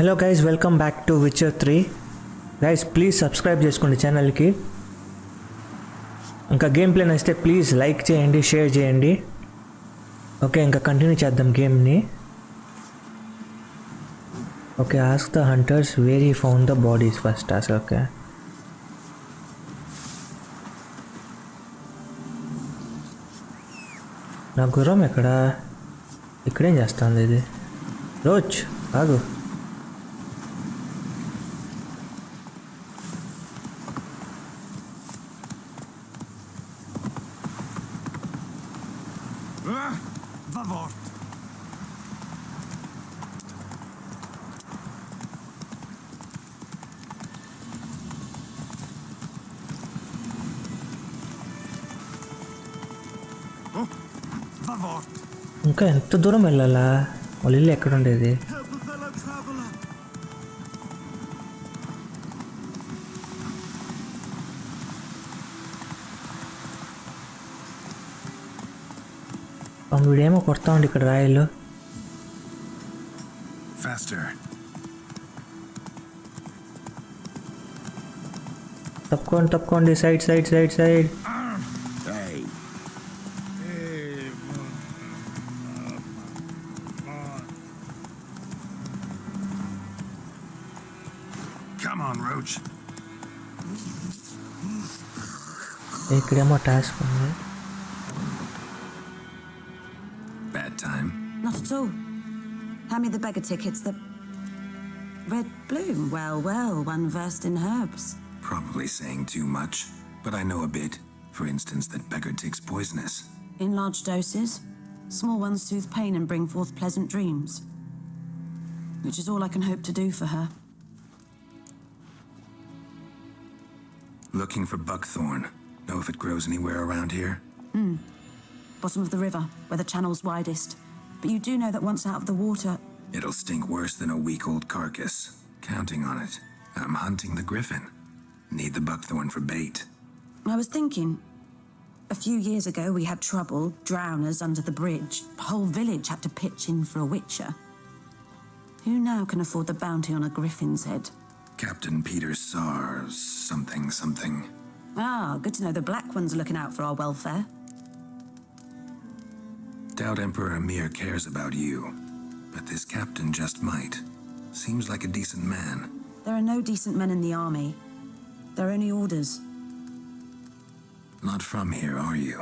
Hello guys, welcome back to విచర్ 3. Guys please subscribe చేసుకోండి ఛానల్కి. ఇంకా గేమ్ ప్లే నచ్చితే ప్లీజ్ లైక్ చేయండి, షేర్ చేయండి. ఓకే, ఇంకా కంటిన్యూ చేద్దాం గేమ్ని. Okay, ask the hunters where he found the bodies first task. Okay, నా గుర్రం ఎక్కడ? ఇక్కడేం చేస్తుంది ఇది? రోజ్ ఆగు. ఇంకా ఎంత దూరం వెళ్ళాలా? వాళ్ళ ఇల్లు ఎక్కడ ఉండేది? వీడేమో కొడతా ఉండి ఇక్కడ రాయిలు. తప్పుకోండి, సైడ్ సైడ్ సైడ్ సైడ్. ఇక్కడేమో టాస్క్ ఉంది. Bad time? Not at all. Hand me the beggar tickets. The red bloom. Well, one versed in herbs. Probably saying too much, but I know a bit. For instance, that beggar tick's poisonous. In large doses. Small ones soothe pain and bring forth pleasant dreams. Which is all I can hope to do for her. Looking for buckthorn. Know if it grows anywhere around here? Bottom of the river, where the channel's widest. But you do know that once out of the water... It'll stink worse than a week-old carcass. Counting on it. I'm hunting the griffin. Need the buckthorn for bait. I was thinking... A few years ago we had trouble, drowners under the bridge. The whole village had to pitch in for a witcher. Who now can afford the bounty on a griffin's head? Captain Peter Sars, something. Ah, good to know the Black Ones are looking out for our welfare. Doubt Emperor Emir cares about you, but this captain just might. Seems like a decent man. There are no decent men in the army. There are only orders. Not from here, are you?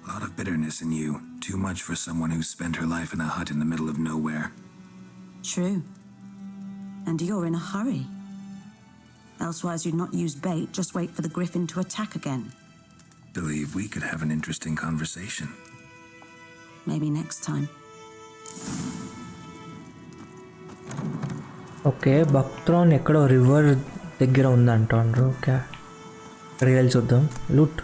A lot of bitterness in you. Too much for someone who's spent her life in a hut in the middle of nowhere. True. And you're in a hurry. Elsewise you'd not use bait, just wait for the griffin to attack again. Believe we could have an interesting conversation. Maybe next time. Okay, బక్త్రాన్ ఎక్కడో river దగ్గర ఉందంటారు. Okay, అక్కడికి వెళ్ళి చూద్దాం. Loot.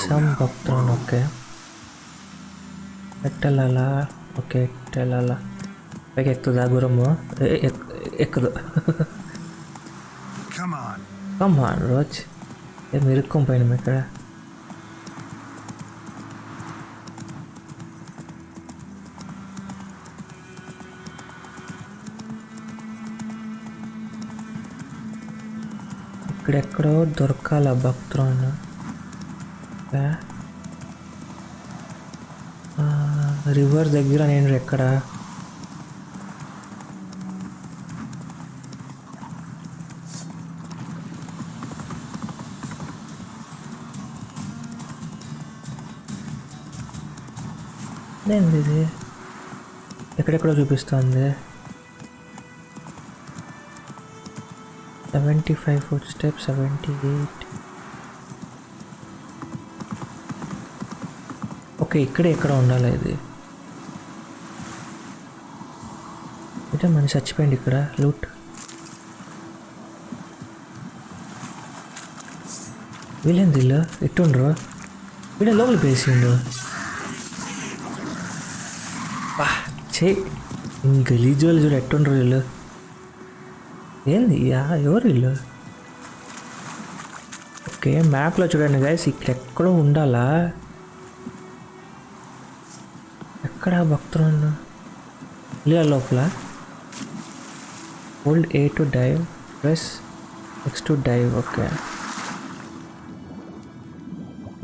Some బక్త్రాన్. Okay, ఎట్టెళ్ళాలా? Okay, ఎట్టెళ్ళాలా? పైకి ఎక్కుతుందా గురము? ఎక్కుదు. కమాన్ రోజ్. ఏం ఇరుక్కొని పోయినాం ఇక్కడ. ఇక్కడెక్కడో దొరకాల బక్త్రాన్. రివర్ దగ్గర నేను ఎక్కడ? ఏంది ఇది? ఎక్కడెక్కడో చూపిస్తుంది. 75 ఫుట్ స్టెప్, 78. ఓకే, ఇక్కడే ఎక్కడ ఉండాలి ఇది. అంటే మనిషి చచ్చిపోయింది ఇక్కడ. లూట్. వీళ్ళేంది ఇల్లు ఎట్టుండ్రు? వీడే లోపలికి వేసిండు. చెయ్యి గలీజ్ వాళ్ళు చూడు ఎట్టుండ్రు వీళ్ళు. ఏంది ఎవరు వీళ్ళు? ఓకే మ్యాప్లో చూడండి గైస్, ఇక్కడ ఎక్కడో ఉండాలా. ఎక్కడ భక్తులు ఇల్లు లోపల. Hold A to dive, press X to dive. Okay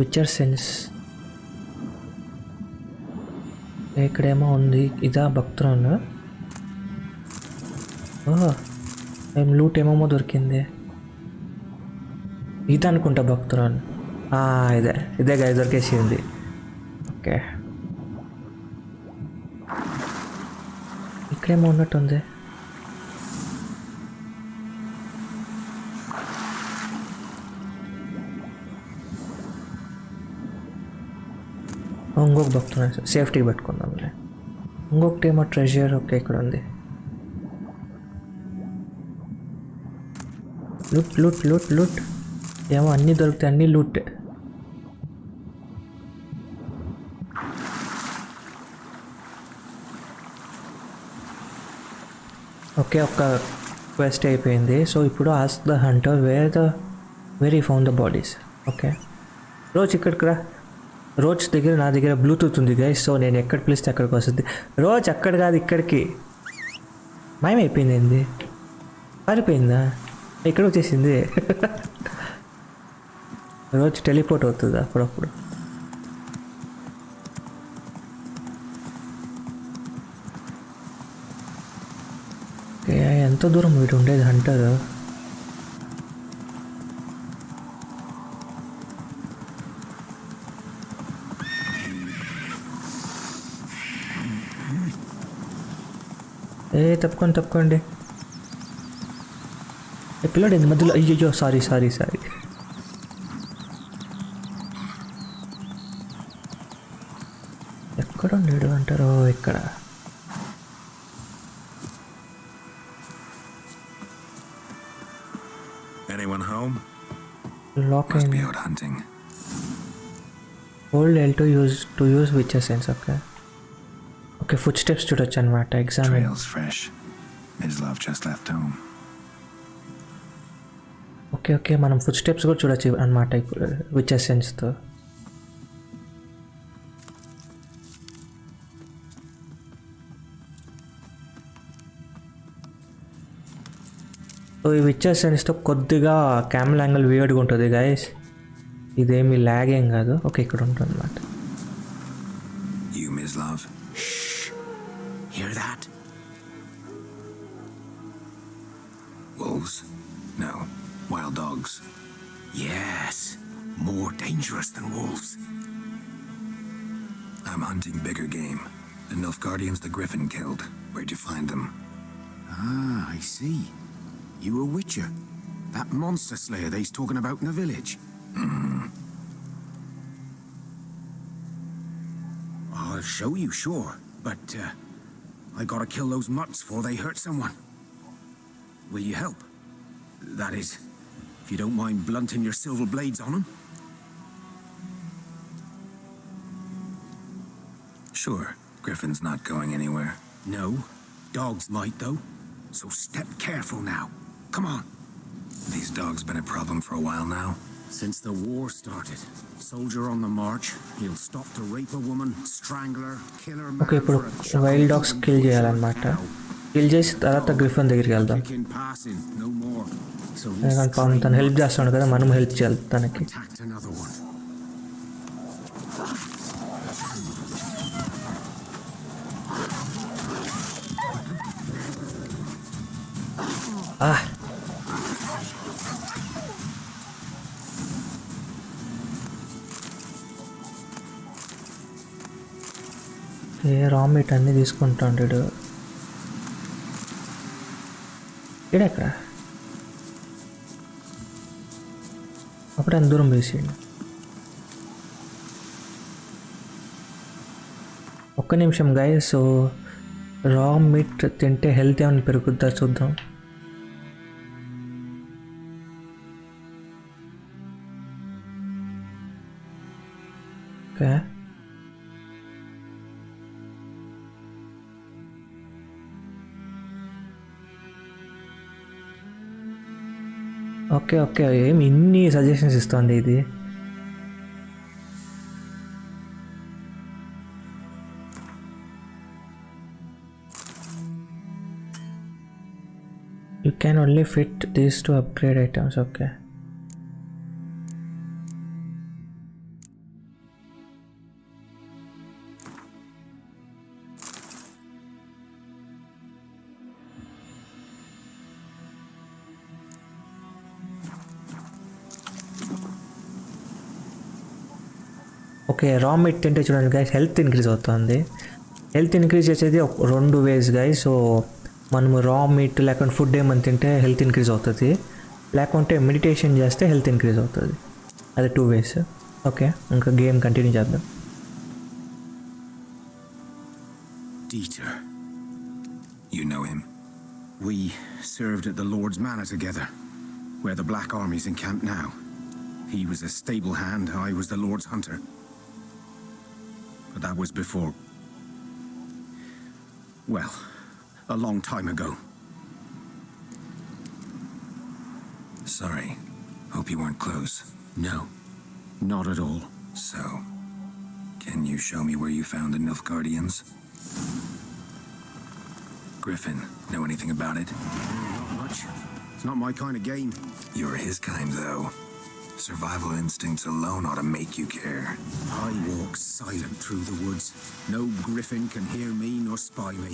witcher sense ఇక్కడేమో ఉంది. ఇదా భక్తురాలు? ఓహో ఏం లూట్ ఏమేమో దొరికింది. ఇది అనుకుంటా భక్తురాలు. ఇదే గా దొరికేసింది. ఓకే ఇక్కడేమో ఉన్నట్టుంది. ఇంకొక భక్తురాలు సేఫ్టీకి పెట్టుకుందాంలే. ఇంకొకటి ఏమో ట్రెజర్. ఓకే ఇక్కడ ఉంది. లూట్ లూట్ లూట్ లూట్ ఏమో అన్నీ దొరుకుతాయి, అన్నీ లూట్. ఓకే ఒక్క క్వెస్ట్ అయిపోయింది. సో ఇప్పుడు ఆస్క్ ద హంటర్ వేర్ ఈ found the bodies. Okay rose ఇక్కడికి రా. రోజ్ దగ్గర నా దగ్గర బ్లూటూత్ ఉంది గైస్. సో నేను ఎక్కడ పిలిస్తే అక్కడికి వస్తుంది. రోజ్ అక్కడ కాదు ఇక్కడికి. మాయమైపోయింది. ఏంది పారిపోయిందా? ఇక్కడ వచ్చేసింది. రోజు టెలిపోర్ట్ అవుతుంది అప్పుడప్పుడు. ఎంత దూరం వీడు ఉండేది హంటర్? తప్పుకోండి. పిల్లడు ఎందు మధ్యలో. అయ్యో సారీ. ఎక్కడ ఉండేడు అంటారు? ఇక్కడ Anyone home? లాక్ Must అయింది. be out hunting. Hold L to use which sense. Okay food steps చూడొచ్చు అనమాట. Exam. Trails fresh. Mislav just left home. Okay మనం ఫుడ్ స్టెప్స్ కూడా చూడొచ్చు అనమాట ఇప్పుడు విచ్ సెన్స్తో. సో ఈ విచర్ సెన్స్తో కొద్దిగా కెమెరా యాంగిల్ వియర్డ్గా ఉంటుంది గైస్. ఇదేమి ల్యాగ్ ఏం కాదు. ఓకే ఇక్కడ ఉంటుంది అనమాట. You, Mislav. Shh. Hear that? Wolves? No. Wild dogs. Yes. More dangerous than wolves. I'm hunting bigger game. The Nilfgaardians the Griffin killed. Where'd you find them? Ah, I see. You a witcher? That monster slayer they's talking about in the village? I'll show you, sure. But, I gotta kill those mutts before they hurt someone. Will you help? That is, if you don't mind blunting your silver blades on them. Sure. Griffin's not going anywhere. No. Dogs might, though. So step careful now. Come on. These dogs been a problem for a while now. Since the war started, soldier on the march, he'll stop to rape a woman, strangle her, kill her man okay ఇప్పుడు for a chuck wild of dogs blood kill for చేయాలన్నమాట. cow. Kill చేసి తర్వాత గ్రిఫన్ దగ్గరికి వెళ్దాం. Pick in passing, no more. So he's ఎందుకంటే పాపం తను help చేస్తున్నాడు కదా, మనం హెల్ప్ చేయాలి తనకి. attacked another one. రా మీట్ అన్నీ తీసుకుంటాడు. ఇడెక్కడ అప్పుడు అంత దూరం వేసేయండి. ఒక్క నిమిషం గాయ. సో రా మీట్ తింటే హెల్త్ ఏమైనా పెరుగుద్దా చూద్దాం. ఓకే ఓకే ఓకే, ఏమి ఇన్ని సజెషన్స్ ఇస్తుంది ఇది. You can only fit these to upgrade items. Okay. Okay, రా మీట్ తింటే చూడండి గైస్, హెల్త్ ఇంక్రీజ్ అవుతుంది. హెల్త్ ఇంక్రీజ్ చేసేది 2 వేస్ గైస్. సో మనము రా మీట్ లేకుంటే ఫుడ్ ఏమని తింటే హెల్త్ ఇంక్రీజ్ అవుతుంది, లేకుంటే మెడిటేషన్ చేస్తే హెల్త్ ఇంక్రీజ్ అవుతుంది. అది 2 వేస్. ఓకే, ఇంకా గేమ్ కంటిన్యూ చేద్దాం. Dieter. You know him? We served at the Lord's Manor together, where the Black Army's encamped now. He was a stable hand, I was the Lord's hunter. But that was before... well, a long time ago. Sorry. Hope you weren't close. No, not at all. So, can you show me where you found the Nilfgaardians? Griffin, know anything about it? Not much. It's not my kind of game. You're his kind, though. Survival instincts alone ought to make you care. I walk silent through the woods. No griffin can hear me nor spy me.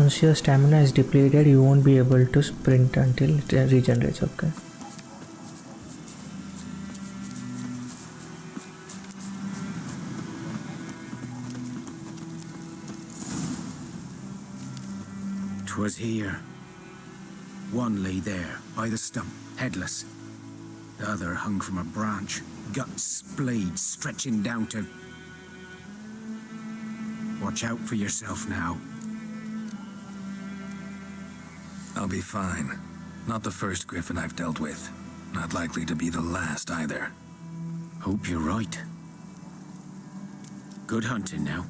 Once your stamina is depleted, you won't be able to sprint until it regenerates. Okay. Was here. One lay there, by the stump, headless. The other hung from a branch, guts splayed, stretching down to... Watch out for yourself now. I'll be fine. Not the first griffin I've dealt with. Not likely to be the last either. Hope you're right. Good hunting now.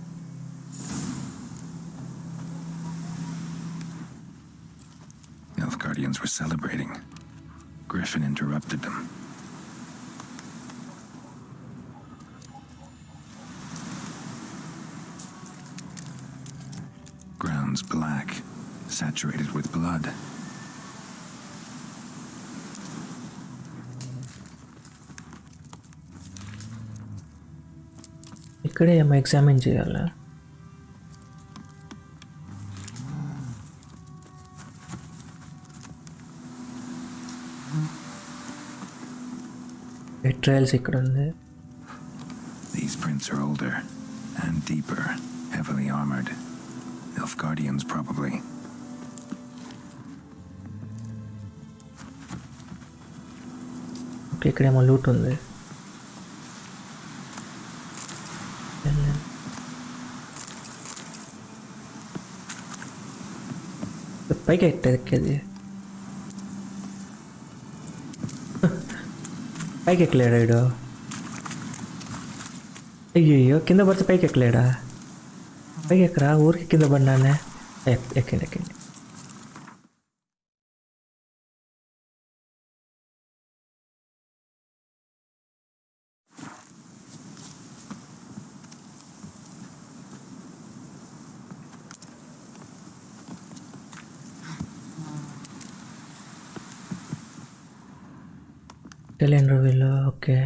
Nilfgaardians were celebrating. Griffin interrupted them. Ground's black, saturated with blood. ఇక్కడే ఏమో examine చేయాలా? Trials ఇక్కడ ఉంది. These prints are older and deeper, heavily armored. Nilfgaardians probably. Okay, ఇక్కడేమో loot ఉంది. పైకి ఎక్కేది, పైకి ఎక్కలేడా? అయ్యో, కింద పడితే పైకి ఎక్కలేడా? పైకి ఎక్కరా, ఊరికి కింద పడినానే. ఎక్కండి ఎక్కండి. టెలిండ్రోవిలో. ఓకే,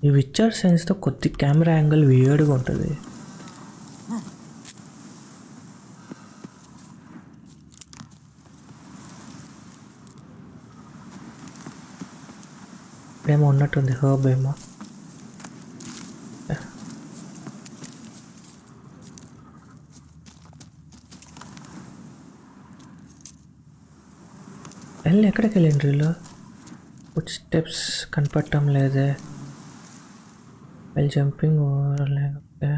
ఈ విచ్చర్ సెన్స్తో కొద్ది కెమెరా యాంగిల్ వియర్డ్గా ఉంటుంది. ఇప్పుడేమో ఉన్నట్టుంది, హర్బ్ ఏమో. ఎక్కడికి వెళ్ళండి వీళ్ళు? ఫుట్ స్టెప్స్ కనపడటం లేదే. వెల్ జంపింగ్ ఓవర్ లేకపోతే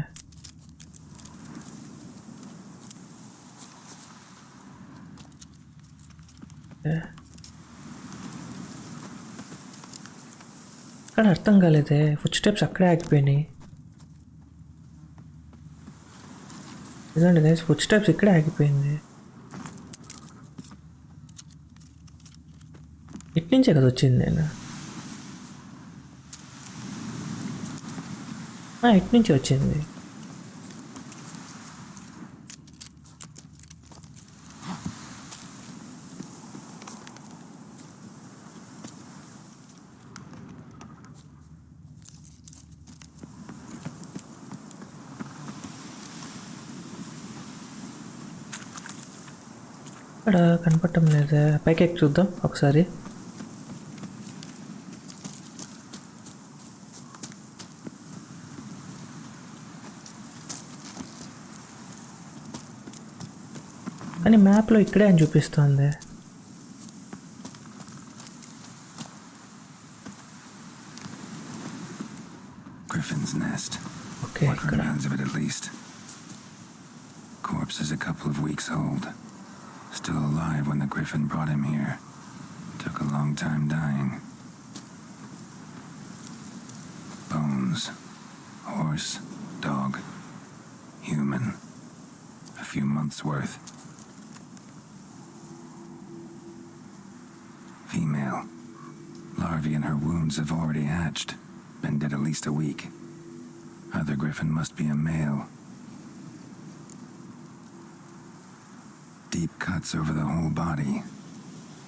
అక్కడ అర్థం కాలేదే, ఫుట్ స్టెప్స్ అక్కడే ఆగిపోయినాయి. ఇదండి గైస్, ఫుట్ స్టెప్స్ ఇక్కడే ఆగిపోయింది. ఇటు నుంచే కదా వచ్చింది నేను. ఇటు నుంచి వచ్చింది. ఇక్కడ కనపడటం లేదే, పైకి ఎక్కి చూద్దాం ఒకసారి. కానీ మ్యాప్లో ఇక్కడే అని చూపిస్తుంది. Griffin's nest. ఓకే, What ఇక్కడ remains of it at least? Corpse is a couple of weeks old. Still alive when the griffin brought him here. Took a long time dying. Bones. Horse. Dog. Human. A few months' worth. Female. Larvae in her wounds have already hatched. Been dead at least a week. Other griffin must be a male. Deep cuts over the whole body.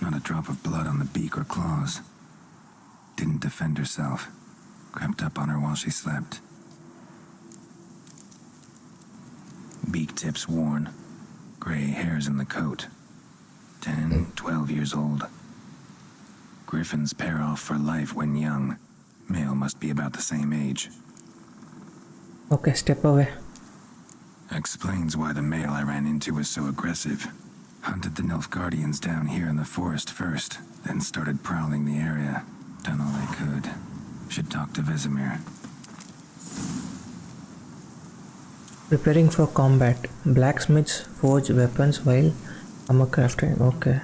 Not a drop of blood on the beak or claws. Didn't defend herself. Crept up on her while she slept. Beak tips worn. Gray hairs in the coat. 10, 12 years old. Griffins pair off for life when young. Male must be about the same age. Okay, step away. Explains why the male I ran into was so aggressive. Hunted the Nilfgaardians down here in the forest first, then started prowling the area. Done all I could. Should talk to Vesemir. Preparing for combat. Blacksmiths forge weapons while armour crafting. Okay,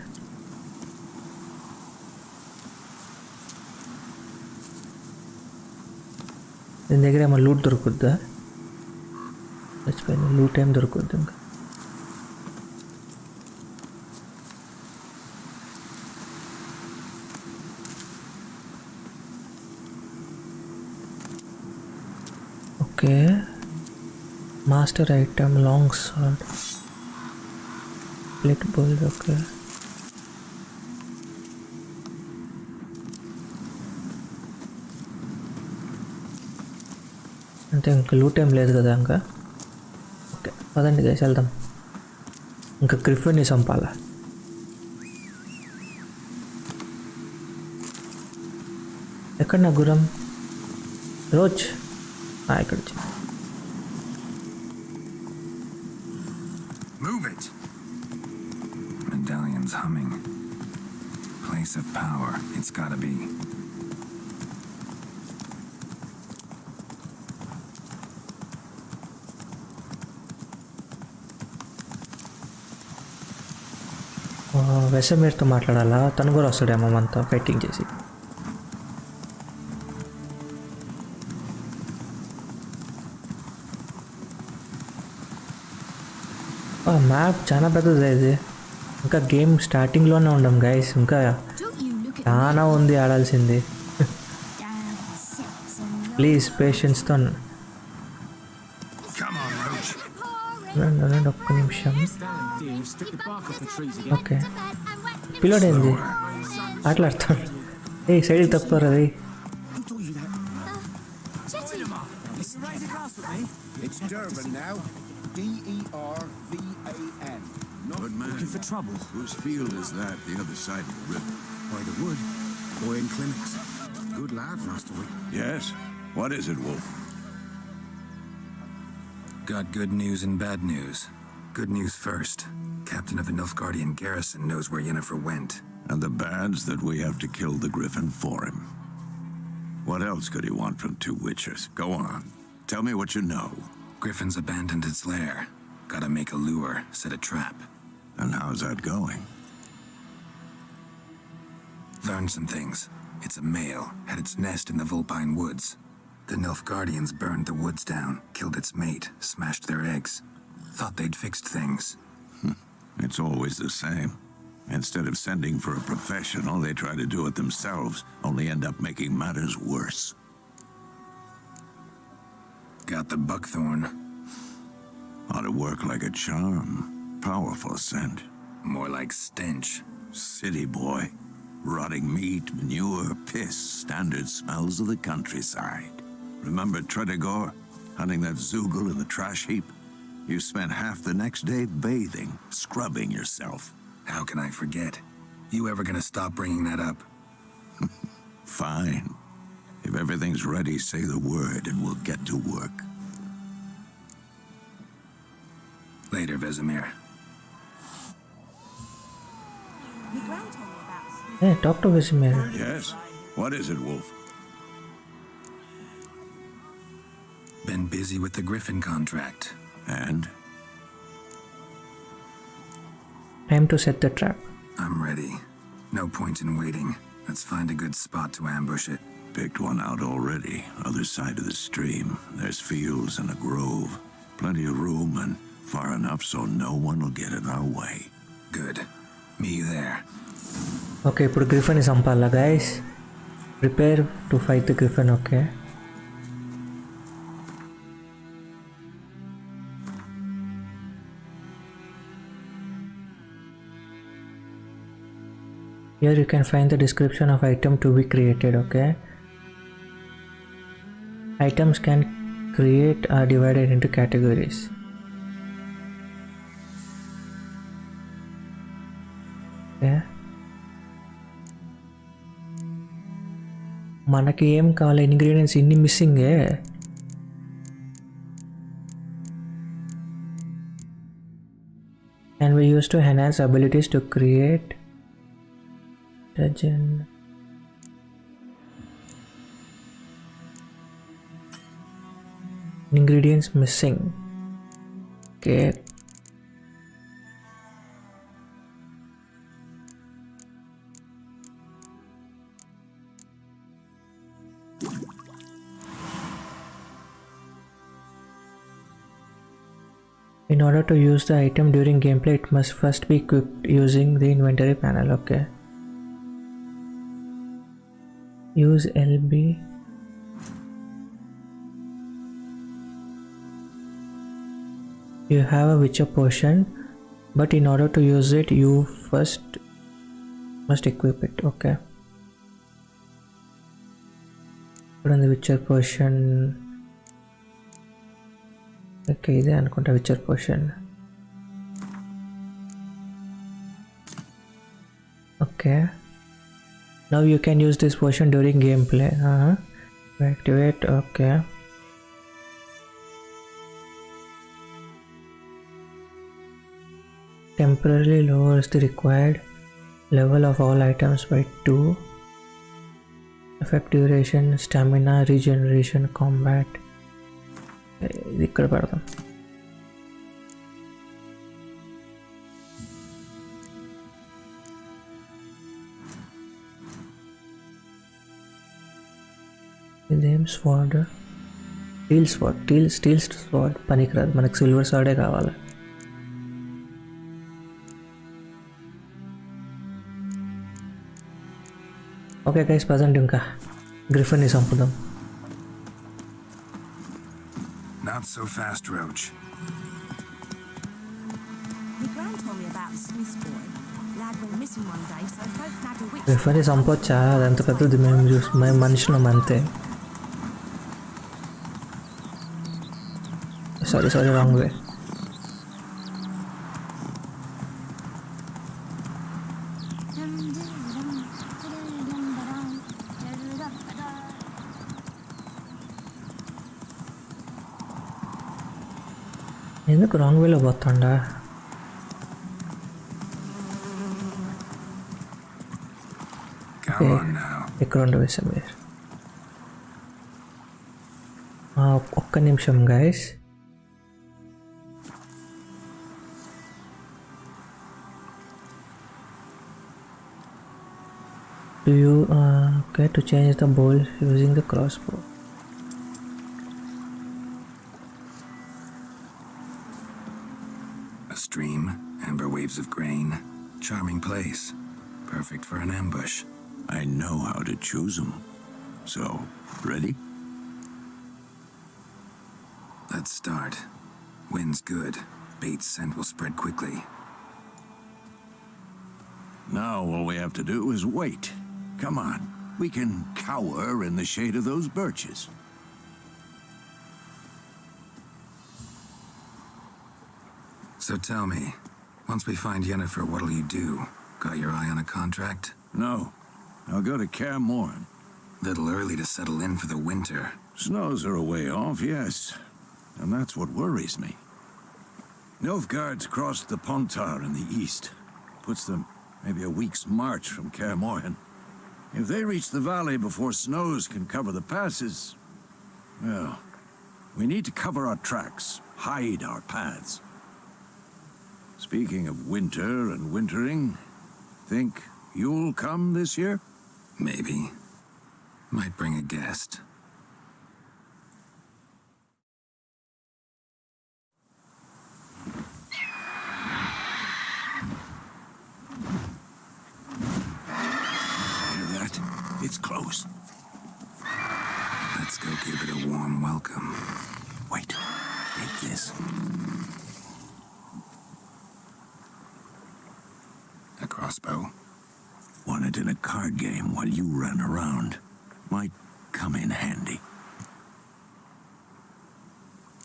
దీని దగ్గర ఏమో loot దొరుకుద్దా? చచ్చిపోయింది, loot ఏం దొరుకుద్ది ఇంకా. Okay, master item long sword, plate bowl. Okay, అంటే ఇంకా లూట్ ఏం లేదు కదా ఇంకా. ఓకే, పదండి గైస్ వెళ్దాం. ఇంకా గ్రిఫిన్ని చంపాలా. ఎక్కడ నా గురం? రోజ్ ఇక్కడ వచ్చింది. Move it! Medallion's humming. Place of power, it's gotta be. వెసమీర్తో మాట్లాడాలా? తను కూడా వస్తాడేమో మనతో ఫైటింగ్ చేసి. మ్యాప్ చాలా పెద్దది ఇది. ఇంకా గేమ్ స్టార్టింగ్లోనే ఉండం గైస్, ఇంకా చాలా ఉంది ఆడాల్సింది. ప్లీజ్ పేషెన్స్తో ఒక్క నిమిషం. ఓకే, పిల్లోడేంది ఆటలాడతాడు? ఏ సైడ్కి తప్పుకోరా అది. It's Durban now. D-E-R-V-A-N. Good man. Looking for trouble. Whose field is that, the other side of the river? By the wood. Boy in clinics. Good lad, Master Wick. Yes? What is it, Wolf? Got good news and bad news. Good news first. Captain of the Nilfgaardian garrison knows where Yennefer went. And the bad's that we have to kill the griffin for him. What else could he want from two witches? Go on. Tell me what you know. Griffin's abandoned its lair. Gotta make a lure, set a trap. And how's that going? Learned some things. It's a male, had its nest in the Vulpine Woods. The Nilfgaardians burned the woods down, killed its mate, smashed their eggs. Thought they'd fixed things. It's always the same. Instead of sending for a professional, they try to do it themselves, only end up making matters worse. Got the buckthorn. Ought to work like a charm. Powerful scent. More like stench. City boy. Rotting meat, manure, piss, standard smells of the countryside. Remember Tredigor? Hunting that Zoogle in the trash heap? You spent half the next day bathing, scrubbing yourself. How can I forget? You ever gonna stop bringing that up? Fine. If everything's ready, say the word and we'll get to work. Later, Vesemir. My grand told me about Hey, talk to Vesemir. Yes? What is it, Wolf? Been busy with the Griffin contract. And? Time to set the trap. I'm ready. No point in waiting. Let's find a good spot to ambush it. Picked one out already. Other side of the stream. There's fields and a grove. Plenty of room and far enough so no one will get in our way. Good. Me there. Okay, ఇప్పుడు Griffin is చంపాలా guys. Prepare to fight the Griffin, okay? Here you can find the description of item to be created, okay? Items can create are divided into categories. Okay. మనకి ఏం కావాలి ingredients ఇన్ని మిస్సింగే and we used to enhance abilities to create legend. Ingredients missing. Okay. In order to use the item during gameplay, it must first be equipped using the inventory panel, okay? Use LB. You have a Witcher potion, but in order to use it, you first must equip it, okay? Put on the Witcher potion. Okay, ఇదే అనుకుంటా Witcher potion. Okay. Now you can use this potion during gameplay. Activate, okay. Temporarily lowers the required level of all items by 2. Effect duration, stamina, regeneration, combat. ఇది ఇక్కడ పెడదాం ఇదేం స్వాడ్ steel స్వాడ్ పనికిరాదు మనకు silver స్వాడే కావాలి okay guys present ఇంకా గ్రిఫిన్ని చంపుదాం Not so fast, Roach. My grand told me about the Swiss boy. Lad went missing one day, so both nagged a witch. గ్రిఫిన్ని చంపొచ్చా అదంత పెద్దది మేము మనుషులం అంతే సారీ రాంగ్ వే ఎందుకు రాంగ్ వేలో పోతాండా Come on now. ఇక్కడ ఉండి వేసాం మీరు ఒక్క నిమిషం guys Okay, to change the bowl using the crossbow. A stream, amber waves of grain. Charming place. Perfect for an ambush. I know how to choose them. So, ready? Let's start. Wind's good. Bait's scent will spread quickly. Now all we have to do is wait. Come on. We can cower in the shade of those birches. So tell me, once we find Yennefer, what'll you do? Got your eye on a contract? No. I'll go to Kaer Morhen. Little early to settle in for the winter. Snows are a way off, yes. And that's what worries me. Nilfgaard's crossed the Pontar in the east. Puts them maybe a week's march from Kaer Morhen. If they reach the valley before snows can cover the passes, well, we need to cover our tracks, hide our paths. Speaking of winter and wintering, think you'll come this year? Maybe. Might bring a guest. Hear that? It's close. Let's go give it a warm welcome. Wait, take this. A crossbow? Won it in a card game while you ran around. Might come in handy.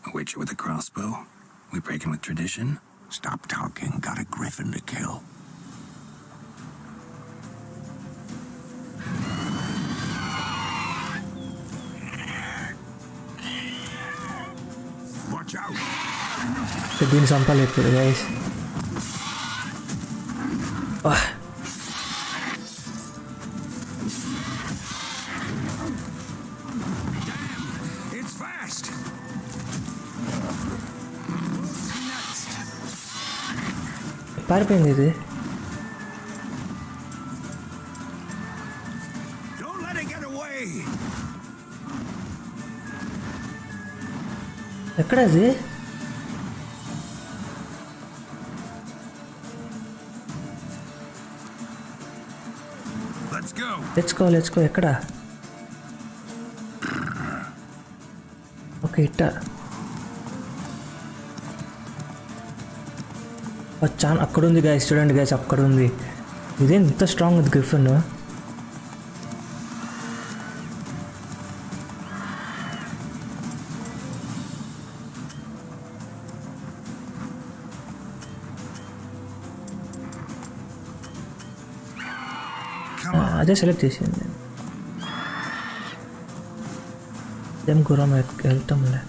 A witcher with a crossbow? We breaking with tradition? Stop talking. Got a griffin to kill. Watch out! దీన్ని చంపాలి ఇప్పుడు guys. It's fast! పారిపోయింది ఇది. Don't let it get away! ఎక్కడ అది? Let's go! Let's go ఎక్కడ? Okay ఇట్ట చాలా అక్కడ ఉంది గైస్, చూడండి గైస్ అక్కడ ఉంది. ఇదేం ఇంత స్ట్రాంగ్ ఉంది గ్రిఫిన్. అదే సెలెక్ట్ చేసింది. ఏం గురం వెళ్తాంలే.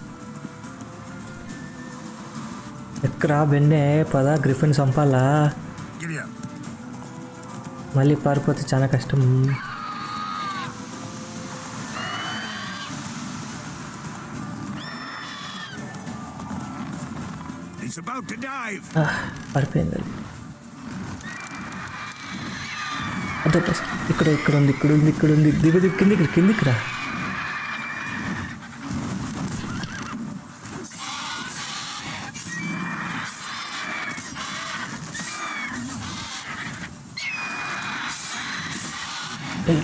ఎక్కరా బెన్నే పద, గ్రిఫిన్ చంపాలా. మళ్ళీ పారిపోతే చాలా కష్టం. It's about to dive! పారిపోయింది అది. అదే ఇక్కడ ఉంది దిగు కిందికి రా.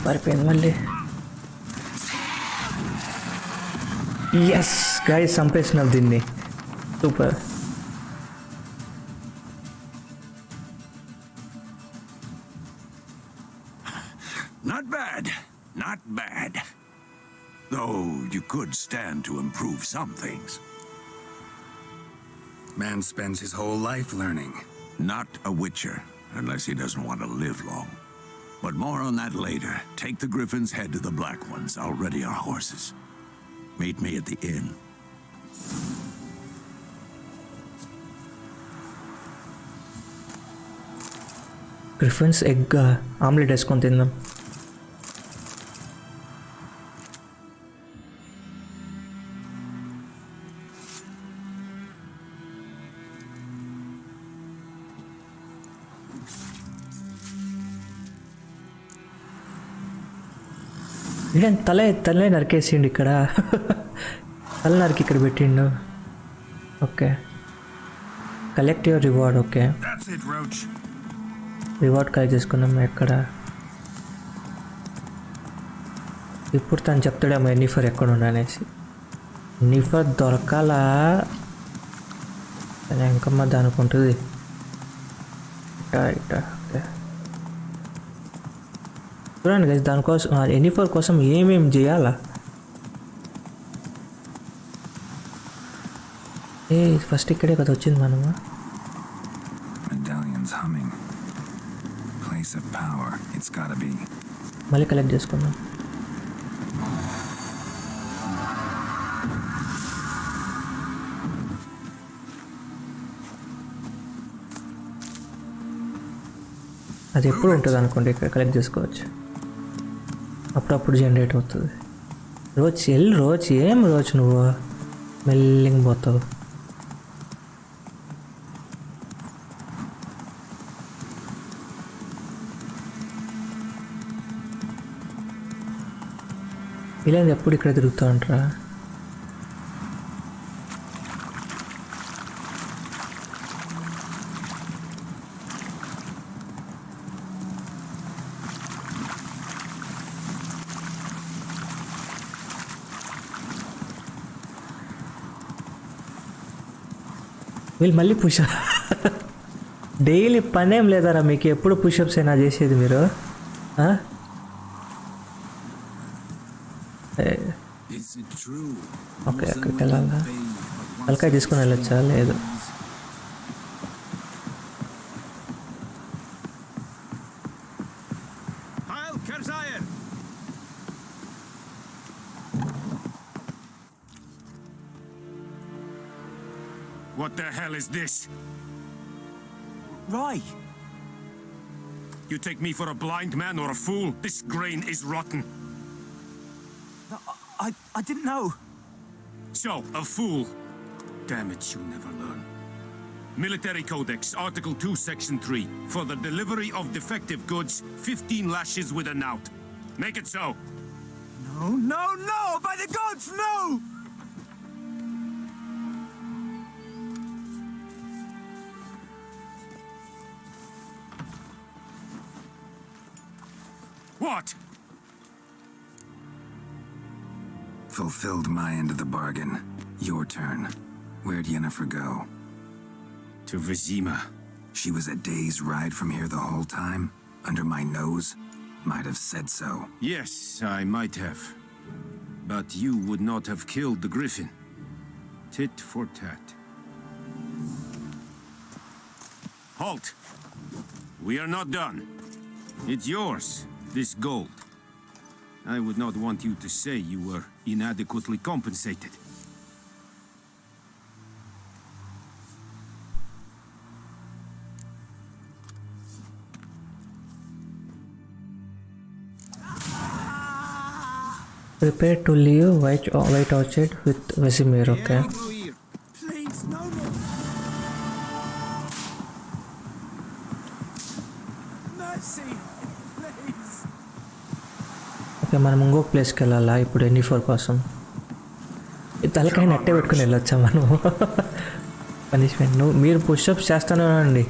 పారిపోయింది మళ్ళీ. ఎస్ గైస్ చంపేసినాం దీన్ని. Super. Not bad. Though you could stand to improve some things. Man spends his whole life learning. Not a witcher, unless he doesn't want to live long. But more on that later. Take the Griffin's head to the Black Ones. I'll ready our horses. Meet me at the inn. Griffin's egg omelette వేసుకొని తిందాం. ఇదేం తలే నరికేసిండు ఇక్కడ. తల నరికి ఇక్కడ పెట్టిండు. Okay, collect your reward. Okay, That's it, Roach. Reward collect చేసుకున్నాం. ఎక్కడ ఇప్పుడు తను చెప్తాడేమో ఎన్నిఫర్ ఎక్కడ ఉండనేసి. ఎన్నిఫర్ దొరకాలా తను ఎంకమ్మ దానికి ఉంటుంది. ఓకే, చూడండి గైస్, దానికోసం ఎన్నిఫర్ కోసం ఏమేమి చేయాలా. ఫస్ట్ ఇక్కడే కదా వచ్చింది మనము. Medallion's humming. Place of power. It's gotta be. మళ్ళీ కలెక్ట్ చేసుకుందాం. అది ఎప్పుడు ఉంటుంది అనుకోండి, ఇక్కడ కలెక్ట్ చేసుకోవచ్చు. అప్పుడప్పుడు జనరేట్ అవుతుంది. రోజు ఏం రోజు నువ్వు మెల్లింగ్ పోతావు. ఇలా ఎప్పుడు ఇక్కడ తిరుగుతూ ఉంటారా? వీళ్ళు మళ్ళీ పుషప్. డైలీ పనేం లేదారా మీకు? ఎప్పుడు పుషప్స్ అయినా చేసేది మీరు? ఓకే, అక్కడికి వెళ్ళాలా? తలకాయ తీసుకుని వెళ్ళొచ్చా? లేదు. What the hell is this? Right. You take me for a blind man or a fool? This grain is rotten. No, I didn't know. So, a fool. Damn it, you'll never learn. Military Codex, Article 2, Section 3. For the delivery of defective goods, 15 lashes with a knout. Make it so. No! By the gods, no! What? Fulfilled my end of the bargain. Your turn. Where'd Yennefer go? To Vizima. She was a day's ride from here the whole time? Under my nose? Might have said so. Yes, I might have. But you would not have killed the griffin. Tit for tat. Halt! We are not done. It's yours, this gold. I would not want you to say you were inadequately compensated. Prepare to leave White Orchard with Vesemir. Okay. Please, no more. Mercy, please. Okay, మనం ఇంకొక ప్లేస్కి వెళ్ళాలా ఇప్పుడు ఎన్నిఫోర్ కోసం. ఈ తలకాయ నట్టే పెట్టుకుని వెళ్ళొచ్చా మనం? పనిష్మెంట్. మీరు పుషప్స్ చేస్తానే ఉండండి.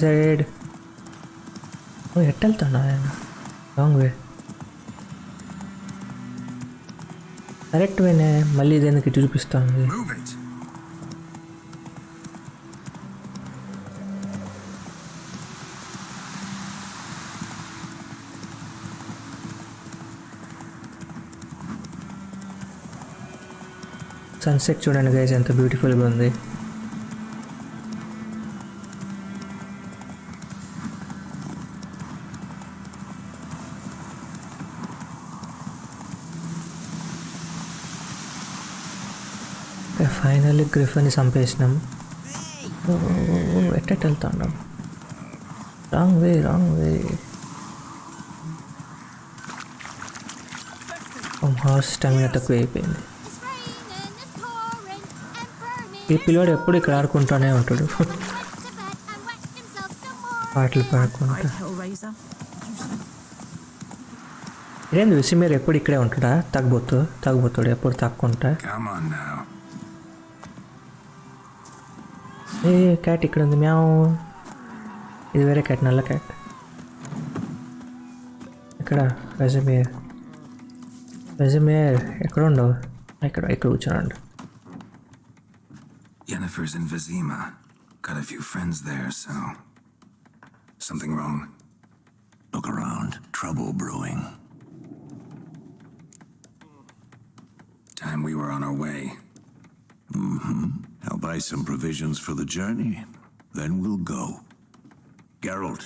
సైడ్. ఓ, ఎట్ట వెళ్తాడా ఆయన? Wrong way. కరెక్ట్ వేనే. మళ్ళీ ఇదేందుకు చూపిస్తుంది. Move it! సన్సెట్ చూడండి గైస్, ఎంత బ్యూటిఫుల్గా ఉంది. ఫైనల్లీ గ్రిఫిన్ని చంపేసినాం. ఎట్ట వెళ్తా ఉన్నాం? రాంగ్ వే హార్స్ స్టామినా తక్కువ అయిపోయింది. ఈ పిల్లోడు ఎప్పుడు ఇక్కడ ఆడుకుంటూనే ఉంటాడు. పాటలు పాడుకుంటా. ఇదేంది విసిమేర్ ఎప్పుడు ఇక్కడే ఉంటాడా? తాగుబోతాడు ఎప్పుడు తాక్కుంటా. Come on now. A cat ఇక్కడ ఉంది. మ్యావ్. ఇది వేరే క్యాట్, నల్ల క్యాట్. ఇక్కడ వెజిమేర్ ఎక్కడ ఉండవు? ఇక్కడ కూర్చోండి. Yennefer's in Vizima. Got a few friends there, so... Something wrong? Look around. Trouble brewing. Time we were on our way. I'll buy some provisions for the journey. Then we'll go. Geralt,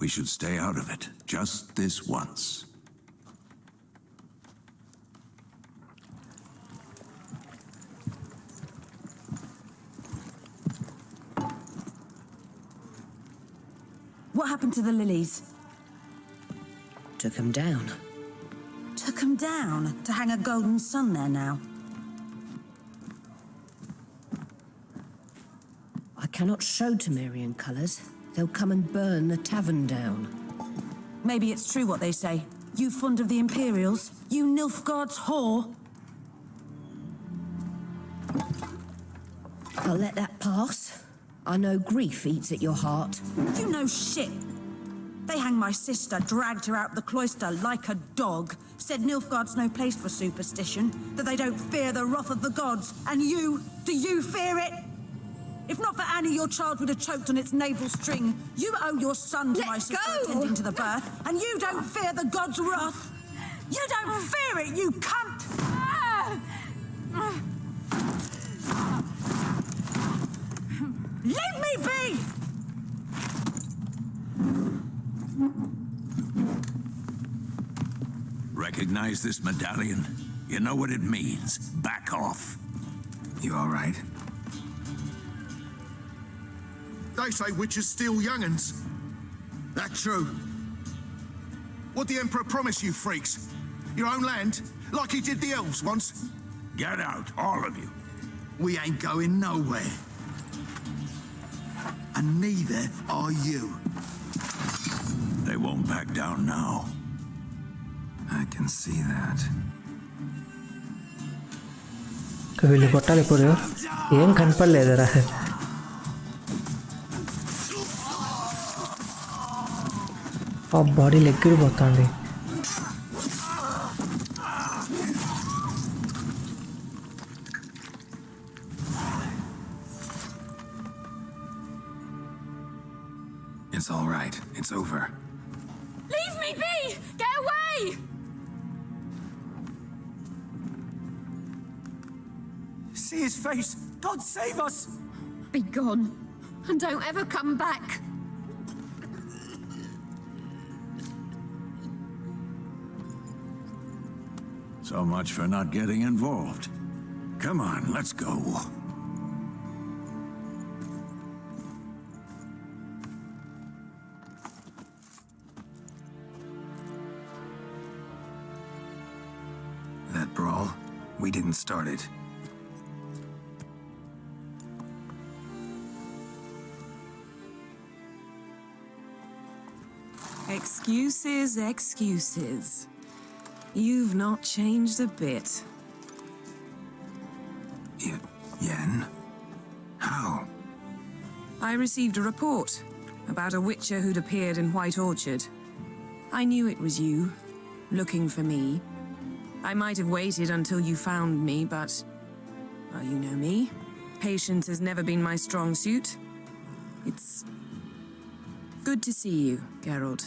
we should stay out of it. Just this once. What happened to the lilies? Took him down. Took them down to hang a golden sun there now. I cannot show Temerian colours. They'll come and burn the tavern down. Maybe it's true what they say. You fond of the Imperials? You Nilfgaard's whore? I'll let that pass. I know grief eats at your heart. You know shit. They hanged my sister, dragged her out the cloister like a dog, said Nilfgaard's no place for superstition, that they don't fear the wrath of the gods. And you, do you fear it? If not for Annie, your child would have choked on its navel string. You owe your son to my sister attending to the birth, and you don't fear the gods' wrath. You don't fear it, you cunt! Leave me be! Recognize this medallion? You know what it means. Back off. You all right? They say witches steal young'uns. That true? What the Emperor promise you freaks? Your own land? Like he did the elves once? Get out, all of you. We ain't going nowhere. And neither are you. They won't back down now. I can see that. వీళ్ళు కొట్టాలి ఇప్పుడు. ఏం కనపడలేదురా. ఆ బాడీలు ఎగిరిపోతుంది. It's all right. It's over. Leave me be! Get away! See his face! God save us! Be gone, and don't ever come back. So much for not getting involved. Come on, let's go. That brawl, we didn't start it. Excuses. You've not changed a bit. Yen? How? I received a report about a witcher who'd appeared in White Orchard. I knew it was you, looking for me. I might have waited until you found me, but... well, you know me. Patience has never been my strong suit. It's... good to see you, Geralt.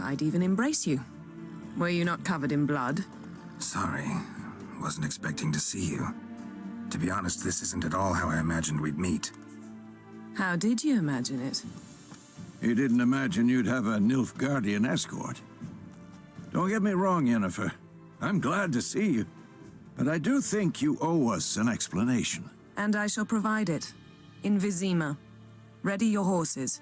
I'd even embrace you. Were you not covered in blood? Sorry. Wasn't expecting to see you. To be honest, this isn't at all how I imagined we'd meet. How did you imagine it? You didn't imagine you'd have a Nilfgaardian escort. Don't get me wrong, Yennefer. I'm glad to see you. But I do think you owe us an explanation. And I shall provide it. In Vizima. Ready your horses.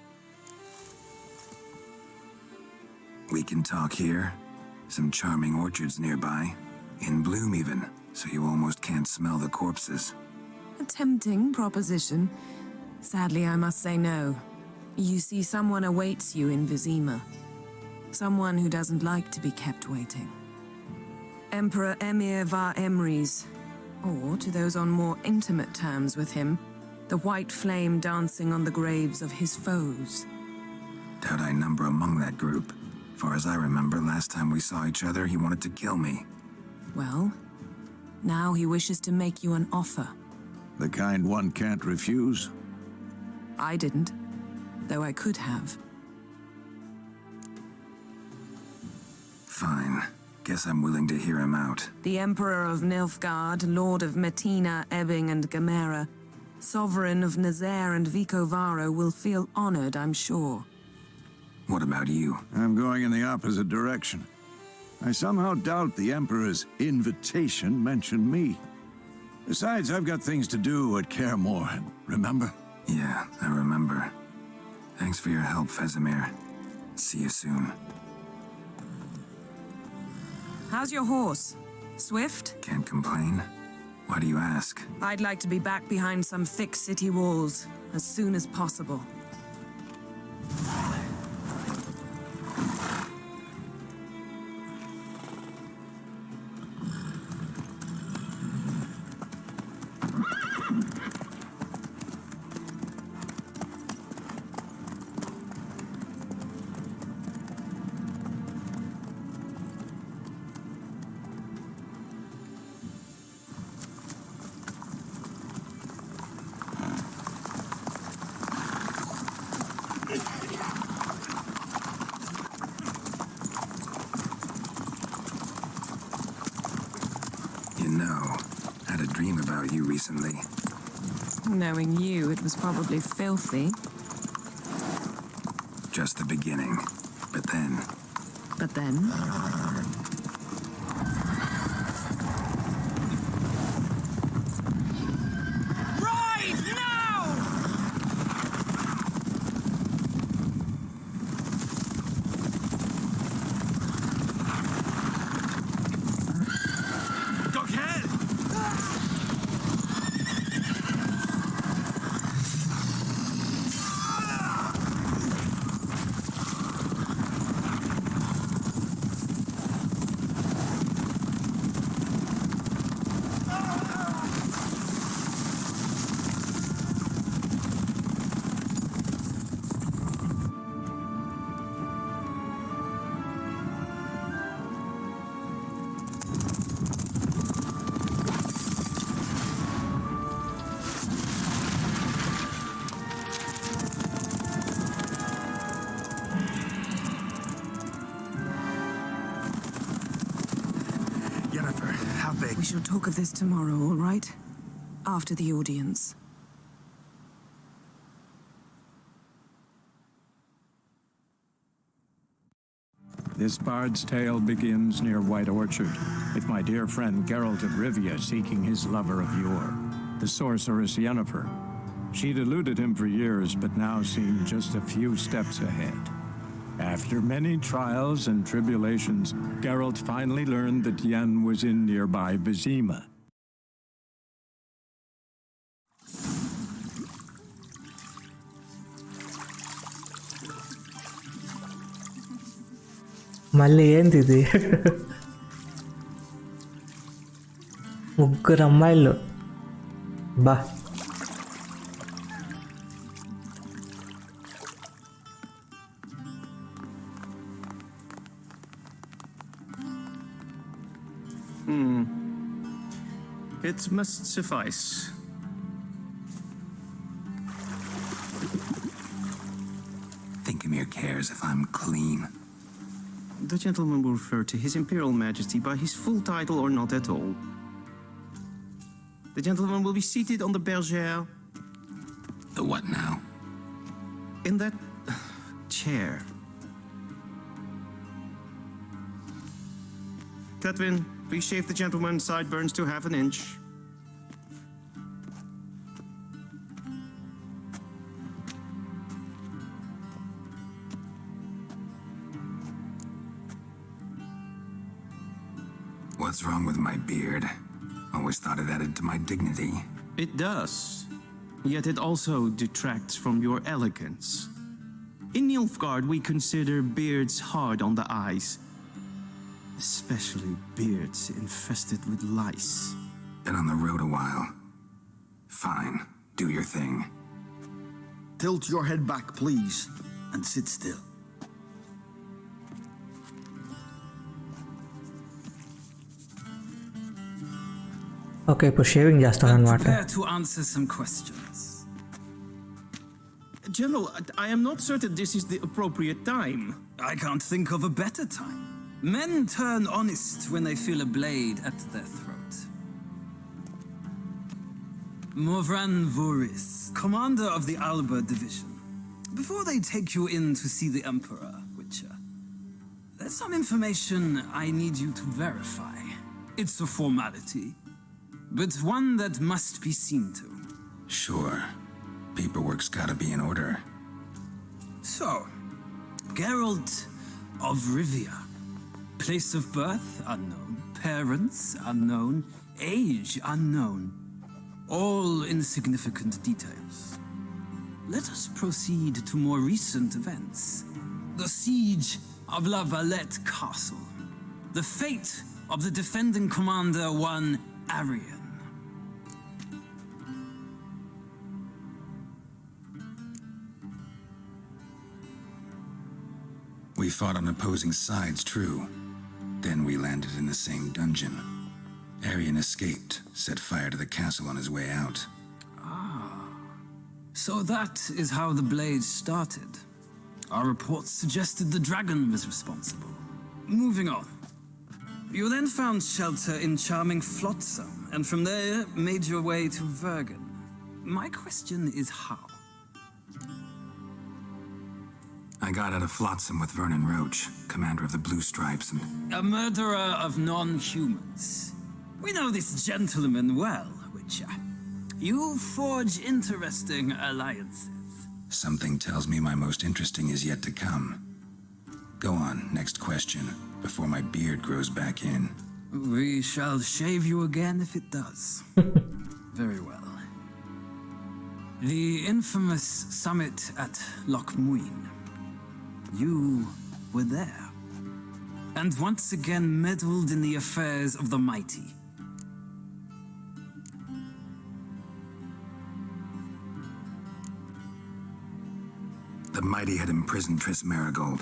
We can talk here. Some charming orchards nearby. In bloom even, so you almost can't smell the corpses. A tempting proposition. Sadly, I must say no. You see, someone awaits you in Vizima. Someone who doesn't like to be kept waiting. Emperor Emir var Emrys, or to those on more intimate terms with him, the white flame dancing on the graves of his foes. Doubt I number among that group. Far as I remember, last time we saw each other, he wanted to kill me. Well, now he wishes to make you an offer. The kind one can't refuse. I didn't, though I could have. Fine. Guess I'm willing to hear him out. The Emperor of Nilfgaard, Lord of Metina, Ebbing, and Gamera, Sovereign of Nazaire and Vicovaro will feel honored, I'm sure. What about you? I'm going in the opposite direction. I somehow doubt the Emperor's invitation mentioned me. Besides, I've got things to do at Kaer Morhen, remember? Yeah, I remember. Thanks for your help, Vesemir. See you soon. How's your horse? Swift? Can't complain. Why do you ask? I'd like to be back behind some thick city walls as soon as possible. You know, had a dream about you recently. Knowing you, it was probably filthy. Just the beginning. But then... But then... We shall talk of this tomorrow, all right? After the audience. This bard's tale begins near White Orchard, with my dear friend Geralt of Rivia seeking his lover of yore, the sorceress Yennefer. She'd eluded him for years, but now seemed just a few steps ahead. After many trials and tribulations, Geralt finally learned that Yen was in nearby Vizima. మళ్ళీ ఏంది ఇది? ముగ్గురు అమ్మాయిలు బా. It must suffice. Think Emir cares if I'm clean. The gentleman will refer to His Imperial Majesty by his full title or not at all. The gentleman will be seated on the bergère. The what now? In that chair. Catwin, please shave the gentleman's sideburns to half an inch. What's wrong with my beard? Always thought it added to my dignity. It does. Yet it also detracts from your elegance. In Nilfgaard, we consider beards hard on the eyes. Especially beards infested with lice. Been on the road a while. Fine, do your thing. Tilt your head back, please, and sit still. Okay ఇప్పుడు shaving చేస్తాను అనమాట. Prepare to answer some questions. General, I am not certain this is the appropriate time. I can't think of a better time. Men turn honest when they feel a blade at their throat. Morvran Voris, commander of the Alba division. Before they take you in to see the Emperor, Witcher, there's some information I need you to verify. It's a formality, but one that must be seen to. Sure. Paperwork's gotta be in order. So, Geralt of Rivia. Place of birth unknown, parents unknown, age unknown. All insignificant details. Let us proceed to more recent events. The siege of La Valette Castle. The fate of the defending commander, one Arian. We fought on opposing sides, true. Then we landed in the same dungeon. Arian escaped, set fire to the castle on his way out. So that is how the blade started. Our reports suggested the dragon was responsible. Moving on. You then found shelter in charming Flotsam, and from there made your way to Vergen. My question is how? I got out of Flotsam with Vernon Roach, commander of the Blue Stripes, and... A murderer of non-humans. We know this gentleman well, Witcher. You forge interesting alliances. Something tells me my most interesting is yet to come. Go on, next question, before my beard grows back in. We shall shave you again if it does. Very well. The infamous summit at Loch Muin. You were there. And once again meddled in the affairs of the mighty. The mighty had imprisoned Triss Marigold.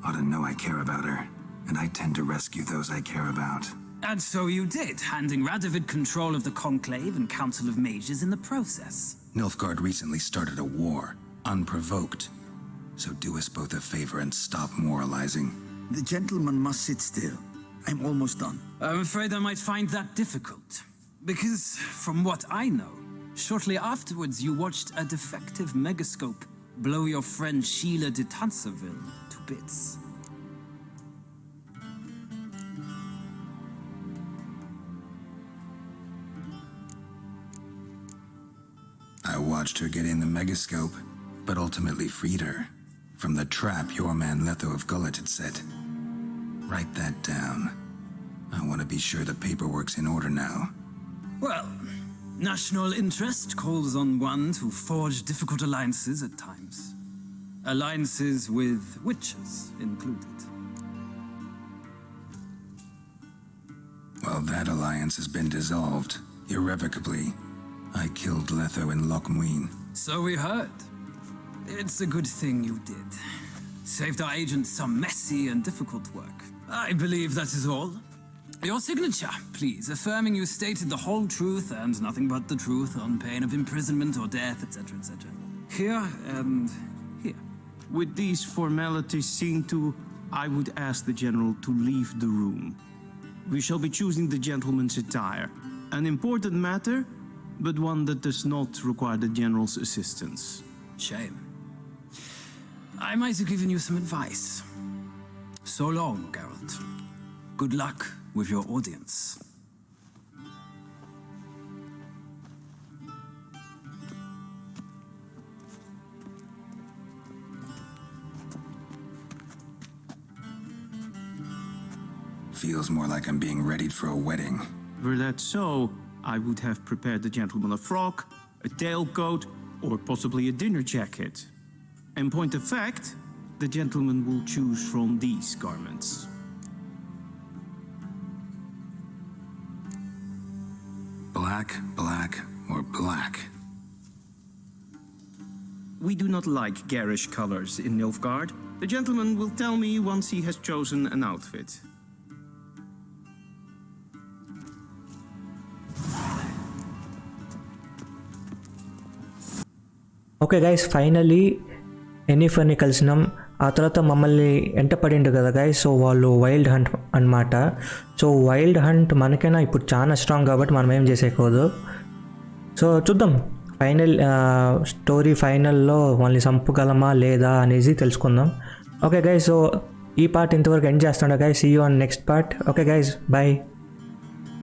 Ought to know I care about her, and I tend to rescue those I care about. And so you did, handing Radovid control of the Conclave and Council of Mages in the process. Nilfgaard recently started a war, unprovoked. So do us both a favor and stop moralizing. The gentleman must sit still. I'm almost done. I'm afraid I might find that difficult. Because, from what I know, shortly afterwards you watched a defective megascope blow your friend Sheila de Tanserville to bits. I watched her get in the megascope, but ultimately freed her from the trap your man Letho of Gullet had set. Write that down. I want to be sure the paperwork's in order now. Well, national interest calls on one to forge difficult alliances at times. Alliances with witches included. Well, that alliance has been dissolved, irrevocably. I killed Letho in Loch Muin. So we heard. It's a good thing you did. Saved our agents some messy and difficult work. I believe that is all. Your signature, please, affirming you stated the whole truth and nothing but the truth on pain of imprisonment or death, etc., etc. Here and here. With these formalities seen to, I would ask the General to leave the room. We shall be choosing the gentleman's attire. An important matter, but one that does not require the General's assistance. Shame. I might have given you some advice. So long, Geralt. Good luck with your audience. Feels more like I'm being readied for a wedding. Were that so, I would have prepared the gentleman a frock, a tailcoat, or possibly a dinner jacket. In point of fact, the gentleman will choose from these garments. Black, black, or black? We do not like garish colors in Nilfgaard. The gentleman will tell me once he has chosen an outfit. Okay guys, finally ఎనీఫర్ని కలిసినాం. ఆ తర్వాత మమ్మల్ని ఎంట పడిండు కదా guys, so వాళ్ళు wild hunt అనమాట. సో వైల్డ్ హంట్ మనకైనా ఇప్పుడు చాలా స్ట్రాంగ్ కాబట్టి మనం ఏం చేసేయకూడదు. సో చూద్దాం ఫైనల్ స్టోరీ ఫైనల్లో వాళ్ళని చంపగలమా లేదా అనేసి తెలుసుకుందాం. ఓకే గైస్, సో ఈ పార్ట్ ఇంతవరకు ఎండ్ చేస్తుండే guys. See you on next part. Okay guys, bye.